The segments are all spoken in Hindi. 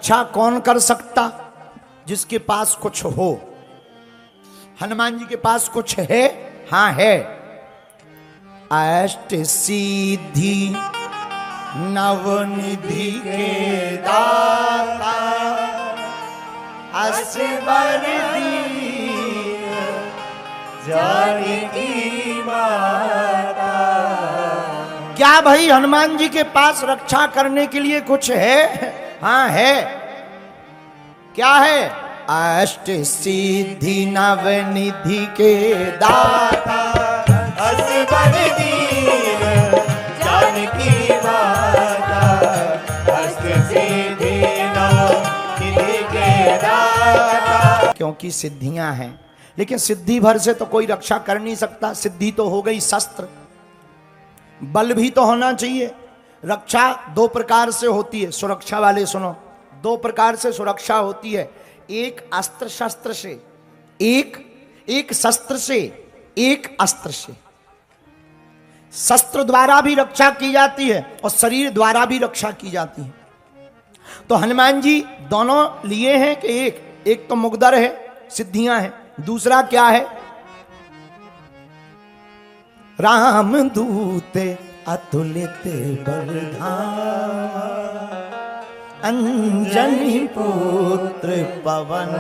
रक्षा कौन कर सकता? जिसके पास कुछ हो। हनुमान जी के पास कुछ है? हाँ है। अष्ट सिद्धि नवनिधि के दाता, असबर दीन जानकी माता। क्या भाई हनुमान जी के पास रक्षा करने के लिए कुछ है? हाँ है। क्या है? अष्ट सिद्धि नवनिधि के दाता, असबर दीन जानकी माता, अष्ट सिद्धि नवनिधि के दाता। क्योंकि सिद्धियां हैं, लेकिन सिद्धि भर से तो कोई रक्षा कर नहीं सकता। सिद्धि तो हो गई शस्त्र, बल भी तो होना चाहिए। रक्षा दो प्रकार से होती है, सुरक्षा वाले सुनो। दो प्रकार से सुरक्षा होती है, एक अस्त्र शस्त्र से, एक शस्त्र से, एक अस्त्र से। शस्त्र द्वारा भी रक्षा की जाती है और शरीर द्वारा भी रक्षा की जाती है। तो हनुमान जी दोनों लिए हैं कि एक तो मुगदर है, सिद्धियां हैं, दूसरा क्या है? राम दूत अतुलित बलधामा, अंजनी पुत्र पवन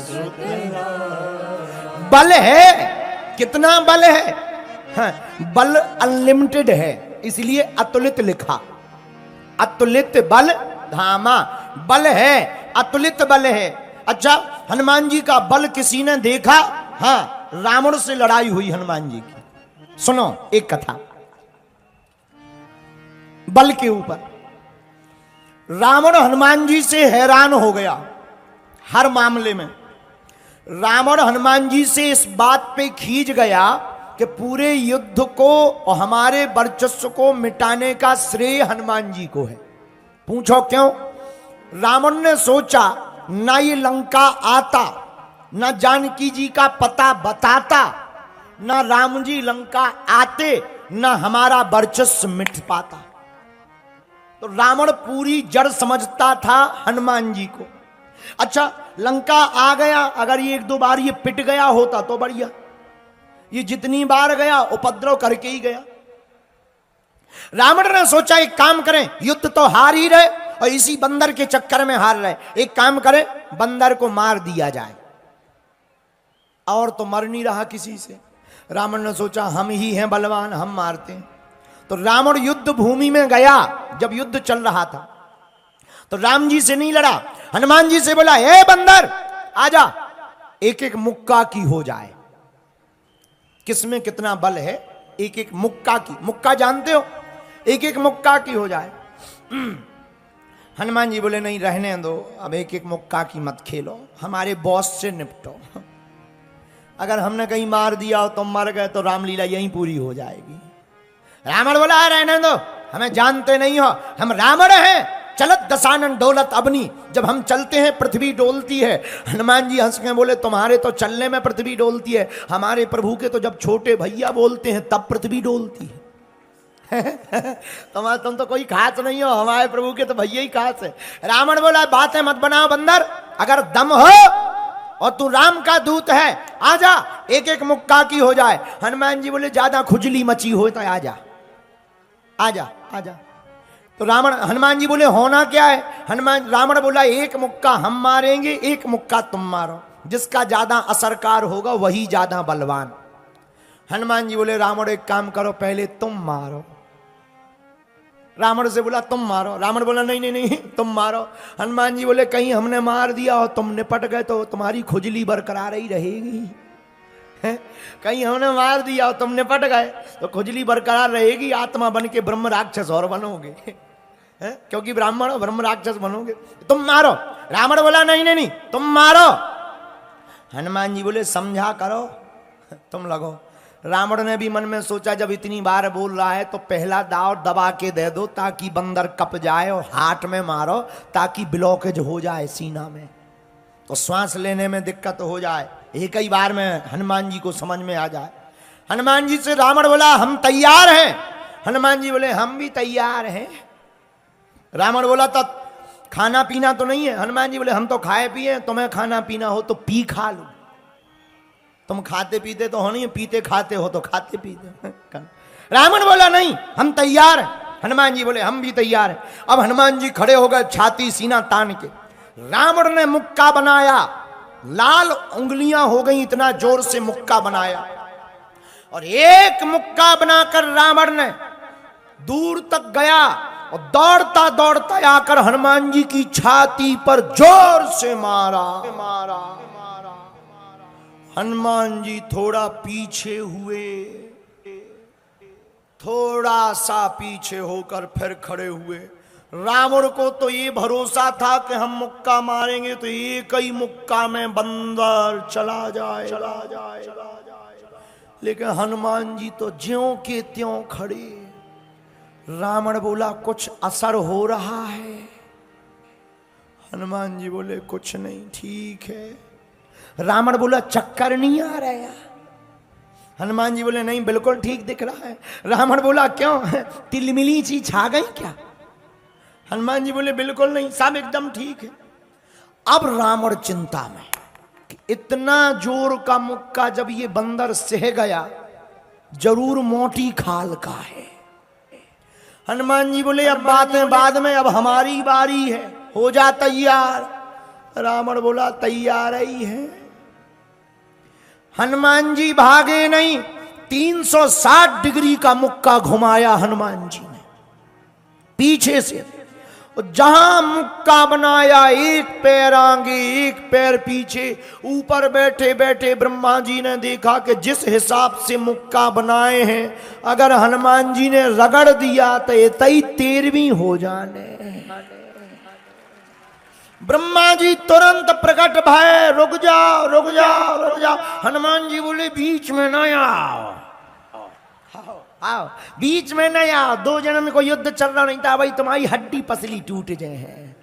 सुत। बल है, कितना बल है? हाँ, बल अनलिमिटेड है, इसलिए अतुलित लिखा। अतुलित बल धामा, बल है, अतुलित बल है। अच्छा, हनुमान जी का बल किसी ने देखा? हाँ, रावण से लड़ाई हुई हनुमान जी की। सुनो एक कथा बल के ऊपर। रावण हनुमान जी से हैरान हो गया हर मामले में। रावण हनुमान जी से इस बात पे खींच गया कि पूरे युद्ध को और हमारे वर्चस्व को मिटाने का श्रेय हनुमान जी को है। पूछो क्यों? रावण ने सोचा, ना ये लंका आता, ना जानकी जी का पता बताता, ना राम जी लंका आते, ना हमारा वर्चस्व मिट पाता। तो रावण पूरी जड़ समझता था हनुमान जी को। अच्छा, लंका आ गया, अगर ये एक दो बार ये पिट गया होता तो बढ़िया। ये जितनी बार गया उपद्रव करके ही गया। रावण ने सोचा एक काम करें, युद्ध तो हार ही रहे और इसी बंदर के चक्कर में हार रहे, एक काम करें बंदर को मार दिया जाए। और तो मर नहीं रहा किसी से। रावण ने सोचा हम ही हैं बलवान, हम मारते हैं। तो रावण युद्ध भूमि में गया। जब युद्ध चल रहा था तो राम जी से नहीं लड़ा, हनुमान जी से बोला, हे बंदर आजा, एक एक मुक्का की हो जाए। किसमें कितना बल है? एक एक मुक्का की। मुक्का जानते हो? एक एक मुक्का की हो जाए। हनुमान जी बोले नहीं, रहने दो, अब एक एक मुक्का की मत खेलो, हमारे बॉस से निपटो। अगर हमने कहीं मार दिया हो तो मर गए तो रामलीला यहीं पूरी हो जाएगी। रावण बोला रहने दो, हमें जानते नहीं हो, हम रावण हैं। चलत दशानन डोलत अबनी, जब हम चलते हैं पृथ्वी डोलती है। हनुमान जी हंस के बोले, तुम्हारे तो चलने में पृथ्वी डोलती है, हमारे प्रभु के तो जब छोटे भैया बोलते हैं तब पृथ्वी डोलती है। तुम तो कोई खास नहीं हो, हमारे प्रभु के तो भैया ही खास है। रावण बोला बातें मत बनाओ बंदर, अगर दम हो और तू राम का दूत है आजा, एक एक मुक्का की हो जाए। हनुमान जी बोले ज्यादा खुजली मची हो तो आजा आजा आजा। तो हनुमान जी बोले होना क्या है? रावण बोला एक मुक्का हम मारेंगे, एक मुक्का तुम मारो, जिसका ज्यादा असरकार होगा वही ज्यादा बलवान। हनुमान जी बोले रावण एक काम करो, पहले तुम मारो। रावण से बोला तुम मारो। रावण बोला नहीं नहीं नहीं तुम मारो। हनुमान जी बोले कहीं हमने मार दिया और तुम निपट गए तो तुम्हारी खुजली बरकरार ही रहेगी। कहीं हमने मार दिया और तुम निपट गए तो खुजली बरकरार रहेगी, आत्मा बन के ब्रह्म राक्षस और बनोगे। क्योंकि ब्राह्मण ब्रह्म राक्षस बनोगे। तुम मारो। रावण बोला नहीं नहीं नहीं तुम मारो। हनुमान जी बोले समझा करो, तुम लगो। रावण ने भी मन में सोचा जब इतनी बार बोल रहा है तो पहला दाव दबा के दे दो ताकि बंदर कप जाए, और हाथ में मारो ताकि ब्लॉकेज हो जाए सीना में, तो श्वास लेने में दिक्कत हो जाए, एक ही बार में हनुमान जी को समझ में आ जाए। हनुमान जी से रावण बोला हम तैयार हैं। हनुमान जी बोले हम भी तैयार हैं। रावण बोला तो खाना पीना तो नहीं है। हनुमान जी बोले हम तो खाए पिए, तुम्हें खाना पीना हो तो पी खा लो। तुम खाते पीते तो हो नहीं, पीते खाते हो तो खाते पीते। रावण बोला नहीं हम तैयार हैं। हनुमान जी बोले हम भी तैयार हैं। अब हनुमान जी खड़े हो गए छाती सीना तान के। रावण ने मुक्का बनाया, लाल उंगलियां हो गई, इतना जोर से मुक्का बनाया। और एक मुक्का बनाकर रावण ने दूर तक गया और दौड़ता दौड़ता आकर हनुमान जी की छाती पर जोर से मारा। हनुमान जी थोड़ा पीछे हुए, थोड़ा सा पीछे होकर फिर खड़े हुए। रावण को तो ये भरोसा था कि हम मुक्का मारेंगे तो एक ही मुक्का में बंदर चला जाए। लेकिन हनुमान जी तो ज्यों के त्यों खड़े। रावण बोला कुछ असर हो रहा है? हनुमान जी बोले कुछ नहीं, ठीक है। रावण बोला चक्कर नहीं आ रहा? हनुमान जी बोले नहीं, बिल्कुल ठीक दिख रहा है। रावण बोला क्यों, तिलमिली सी छा गई क्या? हनुमान जी बोले बिल्कुल नहीं, सब एकदम ठीक है। अब रावण चिंता में कि इतना जोर का मुक्का जब ये बंदर सह गया, जरूर मोटी खाल का है। हनुमान जी बोले अब बातें बाद में, अब हमारी बारी है, हो जा तैयार। रावण बोला तैयार ही है। हनुमान जी भागे नहीं, 360 डिग्री का मुक्का घुमाया हनुमान जी ने पीछे से। जहां मुक्का बनाया, एक पैर आगे एक पैर पीछे। ऊपर बैठे बैठे ब्रह्मा जी ने देखा कि जिस हिसाब से मुक्का बनाए हैं, अगर हनुमान जी ने रगड़ दिया तो ये 13वीं हो जाने। ब्रह्मा जी तुरंत प्रकट भय, रुक जाओ रुक जाओ रुक जाओ। हनुमान जी बोले बीच में न आओ, आओ बीच में नहीं आओ, 2 जन्म में कोई युद्ध चल रहा नहीं था भाई, तुम्हारी हड्डी पसली टूट जाए है।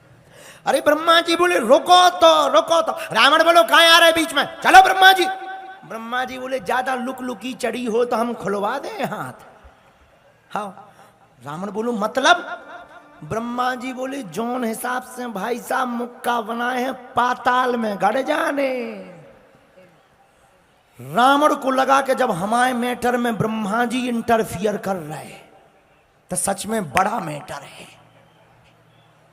अरे ब्रह्मा जी बोले रुको तो रुको तो। रावण बोलो कहां आ रहे बीच में, चलो ब्रह्मा जी। ब्रह्मा जी बोले ज्यादा लुक लुकी चढ़ी हो तो हम खुलवा दें हाथ। हाँ रावण बोलो मतलब? ब्रह्मा जी बोले जोन हिसाब से भाई साहब मुक्का बनाए हैं, पाताल में गड़ जाने। रावण को लगा कि जब हमारे मैटर में ब्रह्मा जी इंटरफियर कर रहे तो सच में बड़ा मैटर है।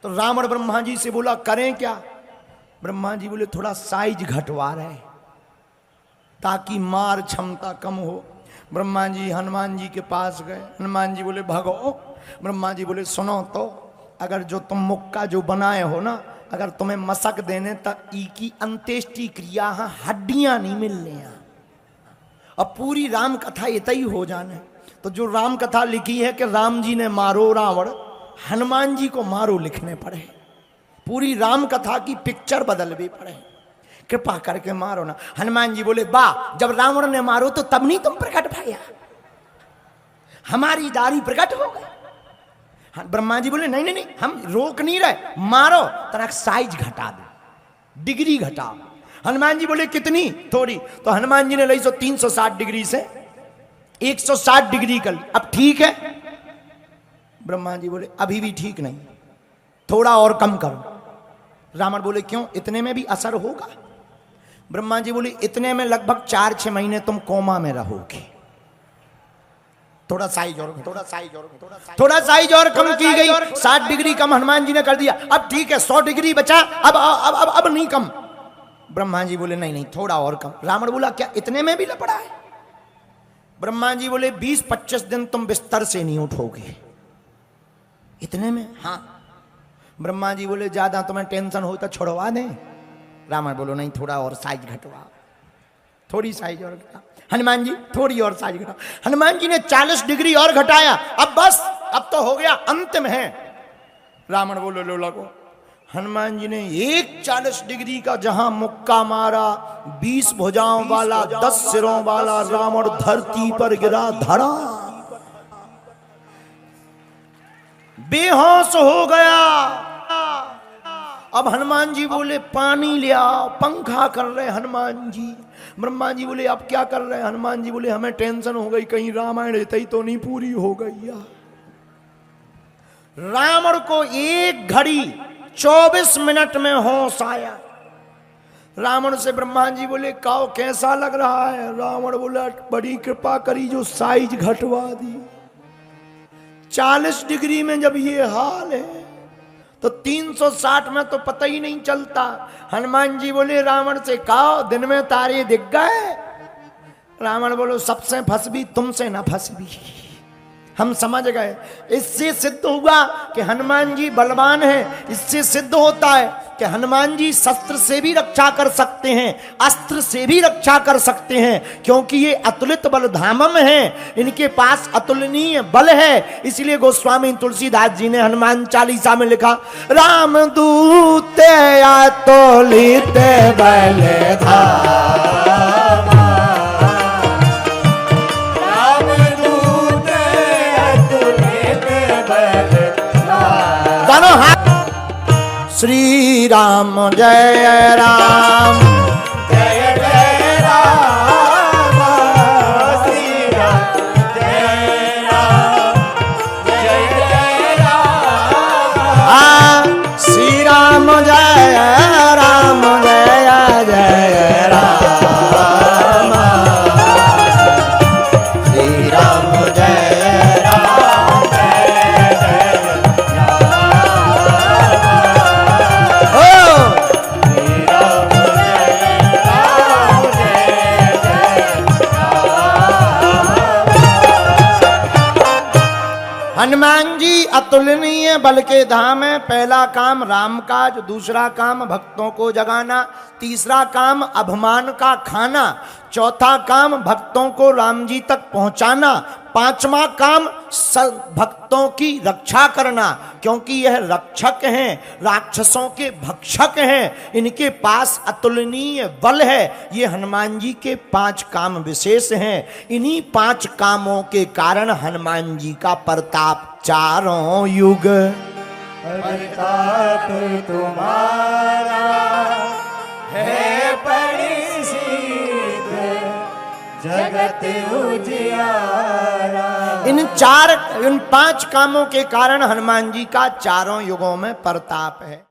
तो रावण ब्रह्मा जी से बोला करें क्या? ब्रह्मा जी बोले थोड़ा साइज घटवा रहे ताकि मार क्षमता कम हो। ब्रह्मा जी हनुमान जी के पास गए। हनुमान जी बोले भगो। ब्रह्मा जी बोले सुनो तो, अगर जो तुम मुक्का जो बनाए हो ना, अगर तुम्हें मसक देने तक ई की अंत्येष्टि क्रिया हड्डियां नहीं मिलने, अब पूरी राम कथा इतना ही हो जाने। तो जो राम कथा लिखी है कि राम जी ने मारो रावण, हनुमान जी को मारो लिखने पड़े। पूरी राम कथा की पिक्चर बदलनी पड़े, कृपा करके मारो ना। हनुमान जी बोले वाह, जब रावण ने मारो तो तब नहीं तुम प्रकट भैया, हमारी दारी प्रकट हो गई। ब्रह्मा जी बोले नहीं नहीं नहीं, हम रोक नहीं रहे, मारो, तरह साइज घटा दो, डिग्री घटाओ। हनुमान जी बोले कितनी? थोड़ी। तो हनुमान जी ने ली 360 डिग्री से 160 डिग्री कर ली। अब ठीक है? ब्रह्मा जी बोले अभी भी ठीक नहीं, थोड़ा और कम करो। रावण बोले क्यों, इतने में भी असर होगा? ब्रह्मा जी बोले इतने में लगभग 4-6 महीने तुम कोमा में रहोगे। थोड़ा साइज और, थोड़ा साइज और, थोड़ा साइज और कम की गई। 60 डिग्री कम हनुमान जी ने कर दिया। अब ठीक है 100 डिग्री बचा, अब नहीं कम। ब्रह्मा जी बोले नहीं नहीं थोड़ा और कम। रावण बोला क्या इतने में भी लपड़ा है? ब्रह्मा जी बोले 20-25 दिन तुम बिस्तर से नहीं उठोगे। इतने में? हाँ। ब्रह्मा जी बोले ज्यादा तुम्हें टेंशन हो तो छोड़वा दें। रावण बोलो नहीं थोड़ा और साइज घटवा, थोड़ी साइज और घटा। हनुमान जी थोड़ी और साइज घटा। हनुमान जी ने 40 डिग्री और घटाया। अब बस, अब तो हो गया, अंतिम है। रावण बोलो लो लगो। हनुमान जी ने एक 40 डिग्री का जहां मुक्का मारा, 20 भुजाओं वाला 10 सिरों वाला रावण धरती पर गिरा, धड़ा बेहोश हो गया। अब हनुमान जी बोले पानी ले आओ, पंखा कर रहे हनुमान जी। ब्रह्मा जी बोले अब क्या कर रहे हैं? हनुमान जी बोले हमें टेंशन हो गई, कहीं रामायण ही तो नहीं पूरी हो गई। रावण को एक घड़ी 24 मिनट में होश आया। रावण से ब्रह्मा जी बोले काओ कैसा लग रहा है? रावण बोला बड़ी कृपा करी जो साइज घटवा दी। 40 डिग्री में जब ये हाल है तो 360 में तो पता ही नहीं चलता। हनुमान जी बोले रावण से काओ दिन में तारे दिख गए? रावण बोलो सबसे फंसबी तुमसे ना फंसबी। हम समझ गए। इससे सिद्ध हुआ कि हनुमान जी बलवान हैं। इससे सिद्ध होता है कि हनुमान जी शस्त्र से भी रक्षा कर सकते हैं, अस्त्र से भी रक्षा कर सकते हैं, क्योंकि ये अतुलित बल धामम हैं। इनके पास अतुलनीय बल है। इसलिए गोस्वामी तुलसीदास जी ने हनुमान चालीसा में लिखा, राम दूते अतुलित बल धाम, श्री राम जय राम जय जय राम, श्री राम जय राम, जय जय राम, श्री राम जय राम, जय जय राम, श्री राम जय राम, जय जय हनुमान जी अतुलनीय बल के धाम है। पहला काम राम काज, दूसरा काम भक्तों को जगाना, तीसरा काम अभिमान का खाना, चौथा काम भक्तों को राम जी तक पहुंचाना, पांचवा काम भक्तों की रक्षा करना, क्योंकि यह रक्षक हैं, राक्षसों के भक्षक हैं। इनके पास अतुलनीय बल है। ये हनुमान जी के 5 काम विशेष हैं। इन्हीं 5 कामों के कारण हनुमान जी का प्रताप चारों युग। प्रताप तुम्हारा है परिसिद्ध, जगत उजियारा। इन 5 कामों के कारण हनुमान जी का चारों युगों में प्रताप है।